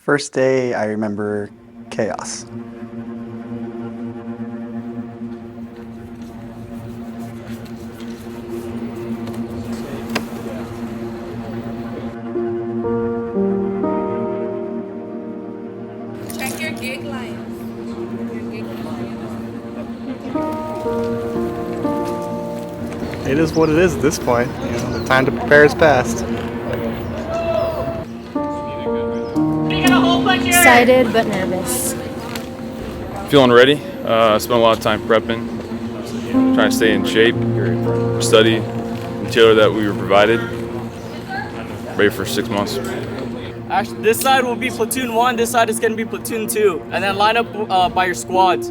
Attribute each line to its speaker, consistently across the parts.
Speaker 1: First day, I remember chaos.
Speaker 2: Check your gig lines.
Speaker 1: It is what it is at this point. The time to prepare is past.
Speaker 3: Excited but nervous.
Speaker 4: Feeling ready. Spent a lot of time prepping, trying to stay in shape, study material that we were provided. Ready for 6 months.
Speaker 5: Actually, this side will be platoon 1, this side is going to be platoon 2, and then line up by your squads.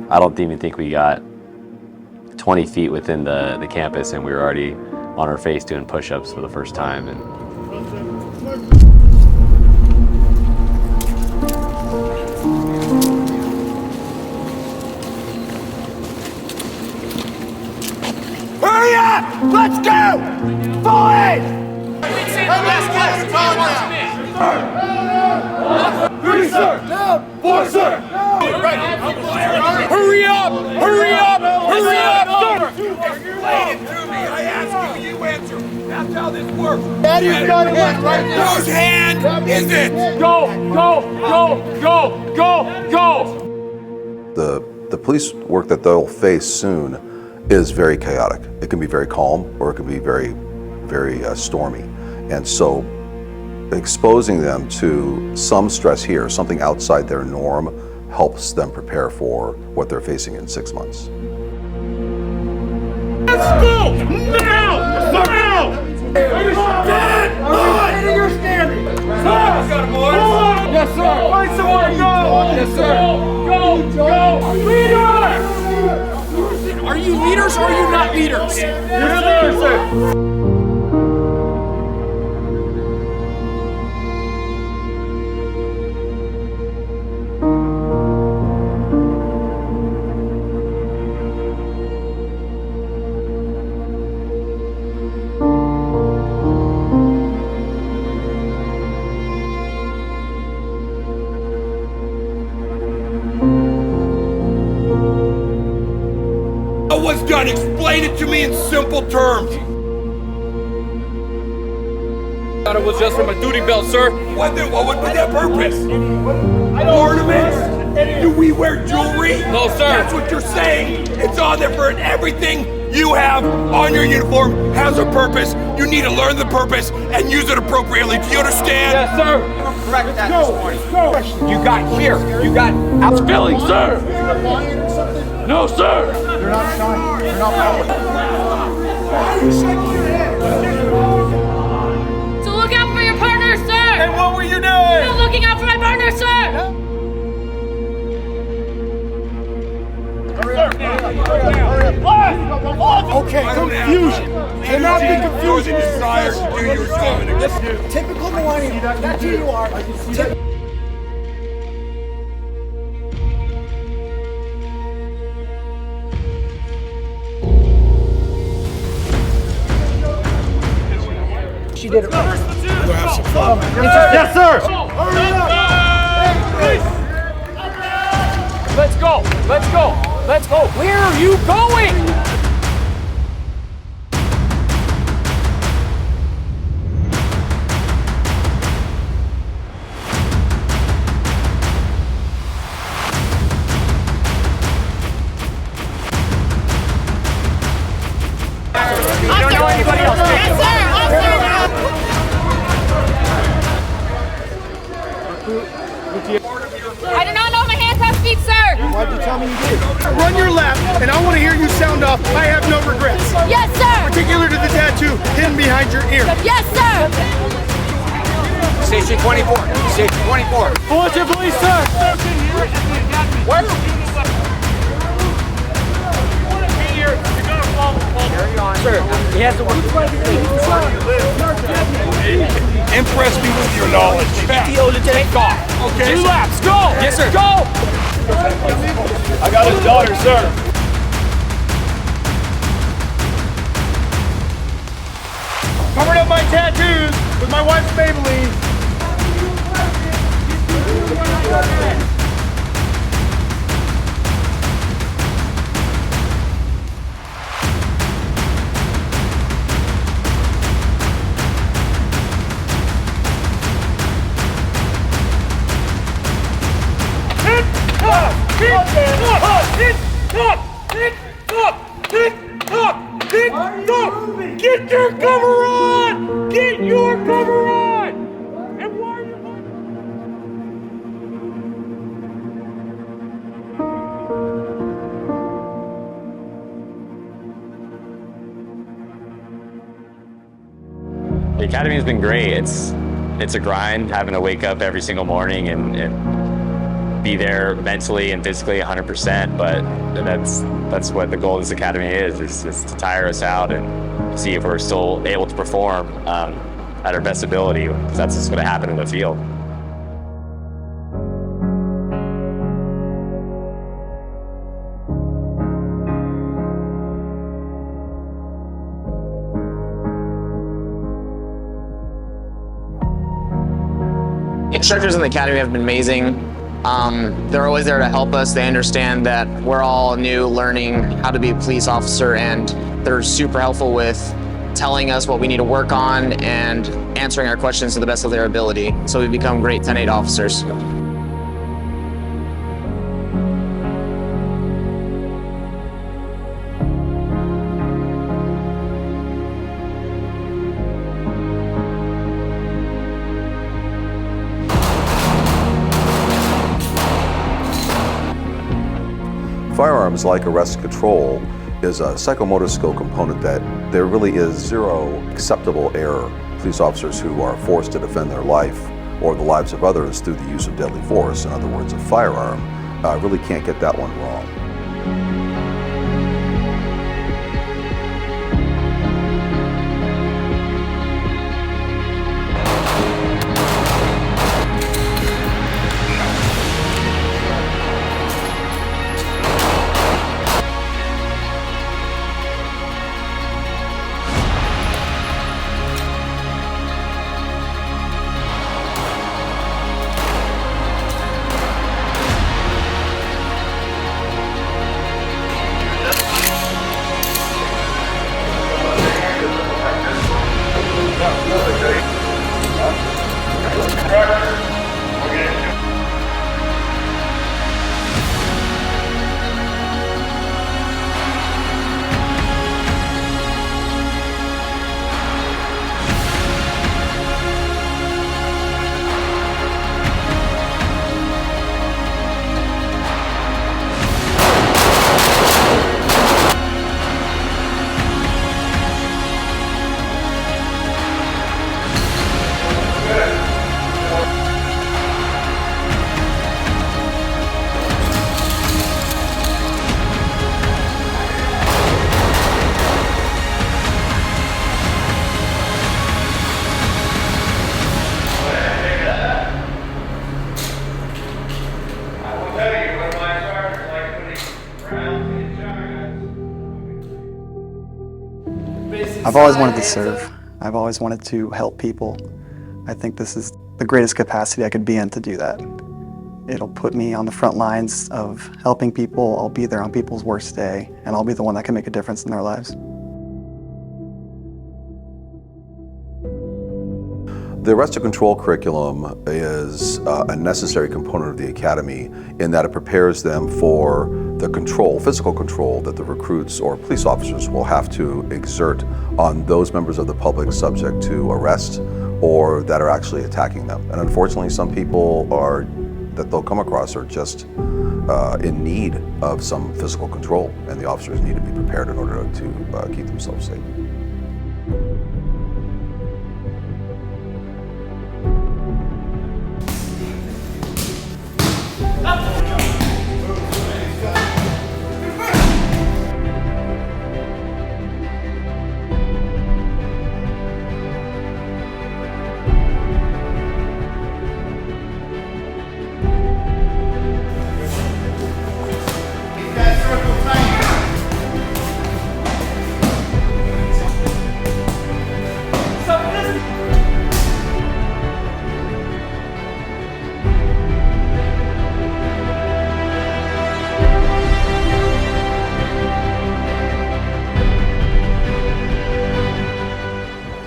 Speaker 6: I don't even think we got 20 feet within the campus and we were already on our face doing push-ups for the first time. And
Speaker 7: hurry up! Let's go! Forward! Three, sir! Down! 4, sir! Hurry up! Hurry up! Hurry up! Explain it to me. I ask you, you answer. That's how this works. Daddy's got it right now. Whose hand is it? Go! Go! Go! Go! Go! Go!
Speaker 8: The police work that they'll face soon is very chaotic. It can be very calm or it can be very, very stormy. And so exposing them to some stress here, something outside their norm, helps them prepare for what they're facing in 6 months.
Speaker 7: Let's go! Now! Now! Stand on! You're standing! Yes, sir! Find somewhere to go! Yes, sir! Go! Go! Leader! Are you leaders or are you not leaders? You're leaders, sir! Was done. Explain it to me in simple terms.
Speaker 5: Thought it was just for my duty belt, sir.
Speaker 7: What would be that purpose? Ornaments? Do we wear jewelry?
Speaker 5: No, sir.
Speaker 7: That's what you're saying. It's on there for everything you have on your uniform has a purpose. You need to learn the purpose and use it appropriately. Do you understand?
Speaker 5: Yes, sir.
Speaker 7: Correct that this morning. You got here. You got out spilling, sir. No, sir.
Speaker 9: You're not showing. You're not following.
Speaker 3: So look out for your partner, sir!
Speaker 7: And what were you doing?
Speaker 3: I'm looking out for my partner, sir!
Speaker 9: Okay, confusion. Cannot be confusing.
Speaker 7: Desire to do your job.
Speaker 9: Typical Millennium. That's who you are. She did it right.
Speaker 7: We'll have some fun.
Speaker 9: Yes, sir.
Speaker 5: Let's go. Let's go. Let's go. Where are you going?
Speaker 3: You don't know anybody else? Yes, sir! I do not know my hands have feet, sir!
Speaker 9: Why'd you tell me you did?
Speaker 10: Run your lap, and I want to hear you sound off, I have no regrets.
Speaker 3: Yes, sir!
Speaker 10: Particular to the tattoo hidden behind your ear.
Speaker 3: Yes, sir!
Speaker 7: Station 24. Station 24.
Speaker 5: Fullerton Police, sir.
Speaker 7: Where?
Speaker 5: Sir, he has to work.
Speaker 7: Impress me with your knowledge.
Speaker 5: Take off.
Speaker 7: Okay.
Speaker 5: 2 laps. Go.
Speaker 7: Yes, sir.
Speaker 5: Go.
Speaker 7: I got his daughter, sir.
Speaker 10: Covered up my tattoos with my wife's Maybelline. Get your cover on! Get your cover on! And why are you
Speaker 6: The Academy has been great. It's a grind having to wake up every single morning and be there mentally and physically 100%, but that's what the goal of this Academy is to tire us out and see if we're still able to perform at our best ability, because that's what's going to happen in the field.
Speaker 2: Instructors in the Academy have been amazing. They're always there to help us. They understand that we're all new, learning how to be a police officer, and they're super helpful with telling us what we need to work on and answering our questions to the best of their ability. So we become great 10-8 officers.
Speaker 8: Firearms, like arrest control, is a psychomotor skill component that there really is zero acceptable error. Police officers who are forced to defend their life or the lives of others through the use of deadly force, in other words, a firearm, really can't get that one wrong.
Speaker 11: I've always wanted to serve. I've always wanted to help people. I think this is the greatest capacity I could be in to do that. It'll put me on the front lines of helping people. I'll be there on people's worst day, and I'll be the one that can make a difference in their lives.
Speaker 8: The arrest and control curriculum is a necessary component of the Academy in that it prepares them for the control, physical control, that the recruits or police officers will have to exert on those members of the public subject to arrest or that are actually attacking them. And unfortunately, some people that they'll come across are just in need of some physical control, and the officers need to be prepared in order to keep themselves safe.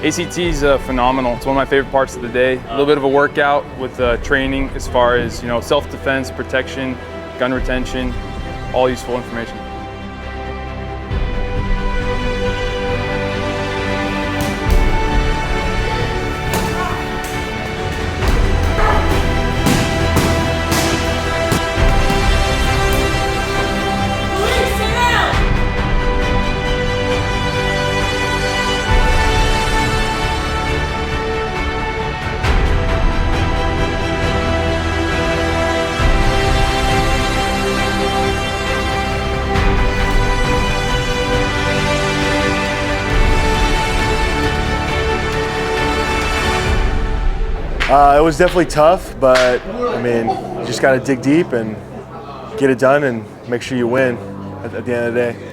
Speaker 4: ACT is phenomenal. It's one of my favorite parts of the day. A little bit of a workout with training as far as self-defense, protection, gun retention, all useful information.
Speaker 12: It was definitely tough, but I mean, you just got to dig deep and get it done and make sure you win at the end of the day.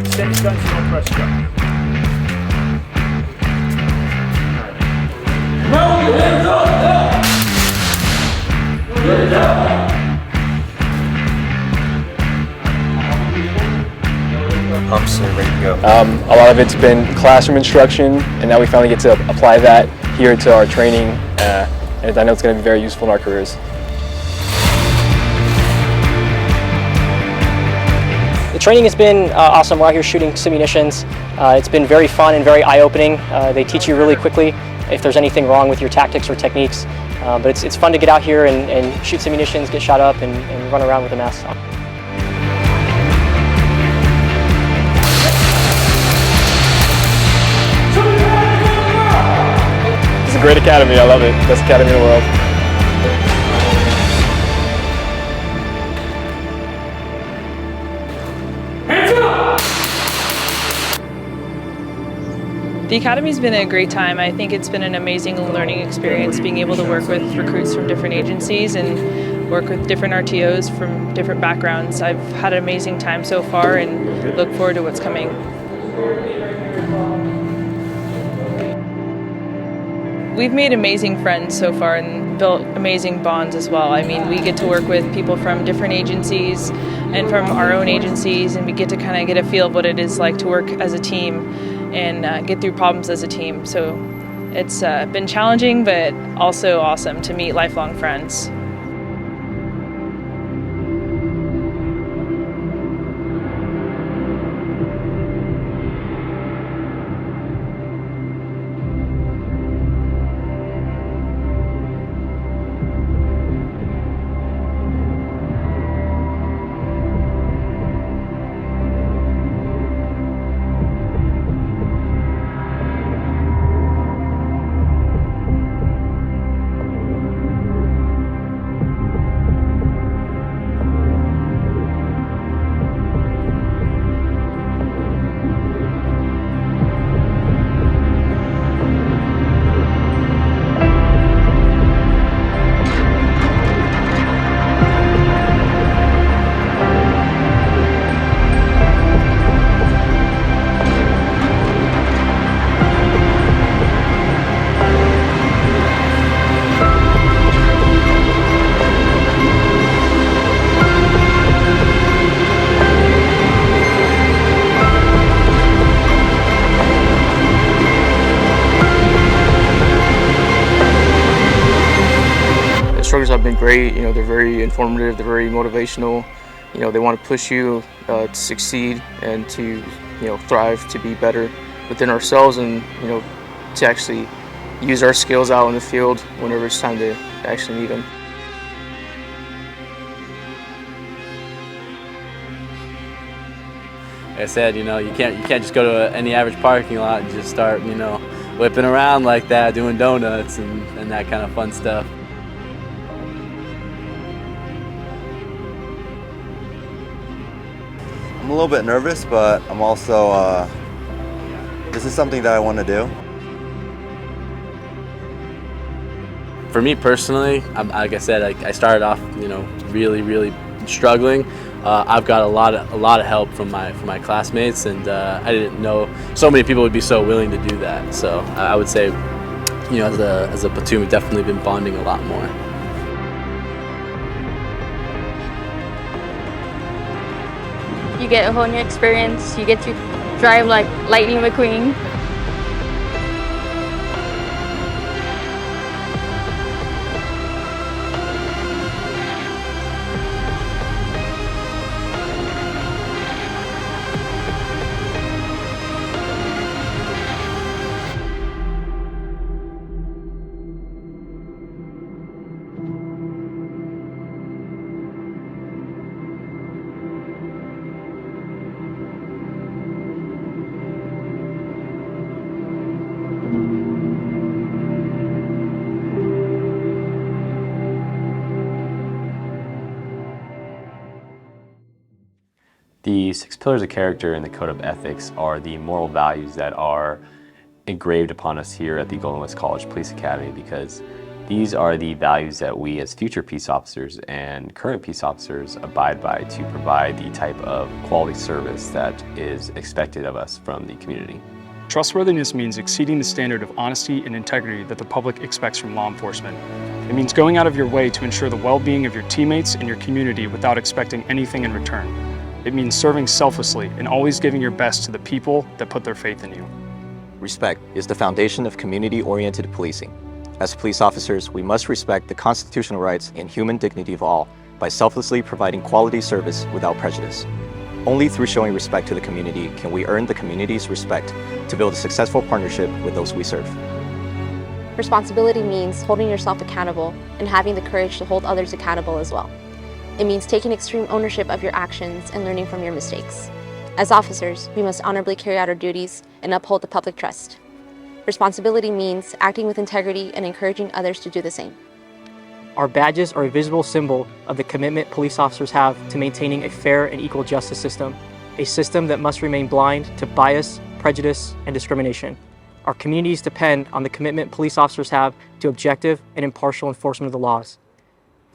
Speaker 10: Extend your guns, don't press go. Now your hands up! Get down!
Speaker 13: Pumped and ready to go.
Speaker 14: A lot of it's been classroom instruction, and now we finally get to apply that here to our training, and I know it's going to be very useful in our careers.
Speaker 15: The training has been awesome. We're out here shooting simunitions. It's been very fun and very eye-opening. They teach you really quickly if there's anything wrong with your tactics or techniques. But it's fun to get out here and shoot simunitions, get shot up, and run around with a mask on.
Speaker 14: It's a great academy. I love it. Best academy in the world.
Speaker 16: The Academy's been a great time. I think it's been an amazing learning experience being able to work with recruits from different agencies and work with different RTOs from different backgrounds. I've had an amazing time so far and look forward to what's coming. We've made amazing friends so far and built amazing bonds as well. I mean, we get to work with people from different agencies and from our own agencies, and we get to kind of get a feel of what it is like to work as a team and get through problems as a team. So it's been challenging, but also awesome to meet lifelong friends.
Speaker 5: Instructors have been great. They're very informative, they're very motivational. They want to push you to succeed and to thrive, to be better within ourselves, and to actually use our skills out in the field whenever it's time to actually need them.
Speaker 17: Like I said, you can't just go to any average parking lot and just start whipping around like that, doing donuts and that kind of fun stuff.
Speaker 13: I'm a little bit nervous, but I'm also, this is something that I want to do.
Speaker 17: For me personally, like I said, I started off, really struggling. I've got a lot of help from my classmates, and I didn't know so many people would be so willing to do that. So I would say, you know, as a platoon, we've definitely been bonding a lot more.
Speaker 18: You get a whole new experience. You get to drive like Lightning McQueen.
Speaker 6: The 6 pillars of character in the Code of Ethics are the moral values that are engraved upon us here at the Golden West College Police Academy, because these are the values that we as future peace officers and current peace officers abide by to provide the type of quality service that is expected of us from the community.
Speaker 19: Trustworthiness means exceeding the standard of honesty and integrity that the public expects from law enforcement. It means going out of your way to ensure the well-being of your teammates and your community without expecting anything in return. It means serving selflessly and always giving your best to the people that put their faith in you.
Speaker 20: Respect is the foundation of community-oriented policing. As police officers, we must respect the constitutional rights and human dignity of all by selflessly providing quality service without prejudice. Only through showing respect to the community can we earn the community's respect to build a successful partnership with those we serve.
Speaker 21: Responsibility means holding yourself accountable and having the courage to hold others accountable as well. It means taking extreme ownership of your actions and learning from your mistakes. As officers, we must honorably carry out our duties and uphold the public trust. Responsibility means acting with integrity and encouraging others to do the same.
Speaker 15: Our badges are a visible symbol of the commitment police officers have to maintaining a fair and equal justice system, a system that must remain blind to bias, prejudice, and discrimination. Our communities depend on the commitment police officers have to objective and impartial enforcement of the laws.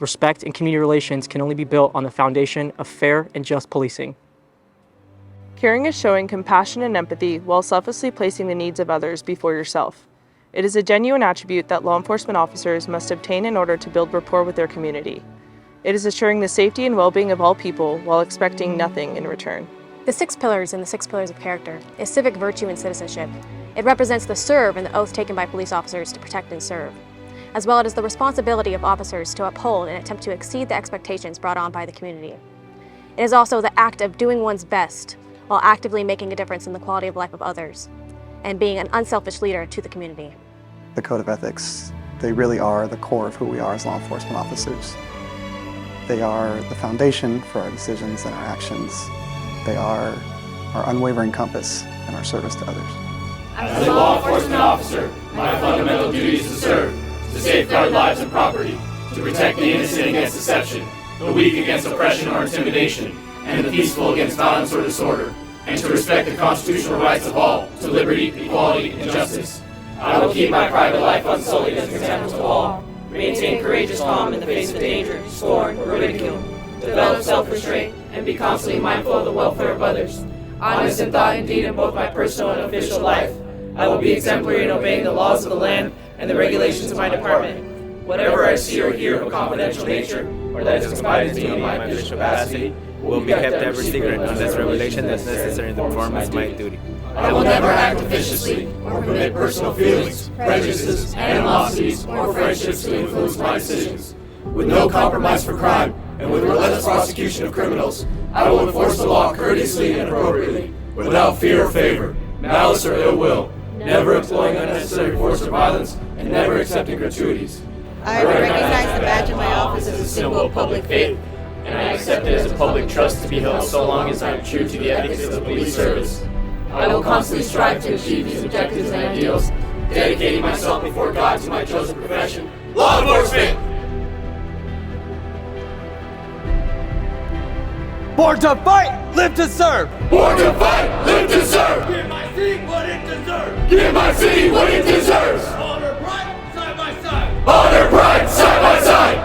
Speaker 15: Respect and community relations can only be built on the foundation of fair and just policing.
Speaker 16: Caring is showing compassion and empathy while selflessly placing the needs of others before yourself. It is a genuine attribute that law enforcement officers must obtain in order to build rapport with their community. It is assuring the safety and well-being of all people while expecting nothing in return.
Speaker 22: The 6 pillars in the 6 pillars of character is civic virtue and citizenship. It represents the serve and the oath taken by police officers to protect and serve, as well as the responsibility of officers to uphold and attempt to exceed the expectations brought on by the community. It is also the act of doing one's best while actively making a difference in the quality of life of others and being an unselfish leader to the community.
Speaker 11: The Code of Ethics, they really are the core of who we are as law enforcement officers. They are the foundation for our decisions and our actions. They are our unwavering compass in our service to others.
Speaker 10: As a law enforcement officer, my fundamental duty is to serve, to safeguard lives and property, to protect the innocent against deception, the weak against oppression or intimidation, and the peaceful against violence or disorder, and to respect the constitutional rights of all, to liberty, equality, and justice. I will keep my private life unsullied as an example to all, maintain courageous calm in the face of danger, scorn, or ridicule, develop self-restraint, and be constantly mindful of the welfare of others. Honest in thought and deed in both my personal and official life, I will be exemplary in obeying the laws of the land and the regulations of my department. Whatever I see or hear of a confidential nature, or that is confided to me in my official capacity, will be kept ever secret unless revelation is necessary in the performance of my duty. I will never act officiously or permit personal feelings, prejudices, animosities, or friendships to influence my decisions. With no compromise for crime and with relentless prosecution of criminals, I will enforce the law courteously and appropriately, without fear or favor, malice or ill will, never employing unnecessary force or violence, and never accepting gratuities.
Speaker 23: I recognize the badge of my office as a symbol of public faith,
Speaker 10: and I accept it as a public trust to be held so long as I am true to the ethics of the police service. I will constantly strive to achieve these objectives and ideals, dedicating myself before God to my chosen profession, law enforcement!
Speaker 7: Born to fight, live to serve!
Speaker 10: Born to fight, live to serve!
Speaker 7: Give my city what it deserves!
Speaker 10: Give my city what it deserves!
Speaker 7: Honor, pride, side by side!
Speaker 10: Honor, pride, side by side!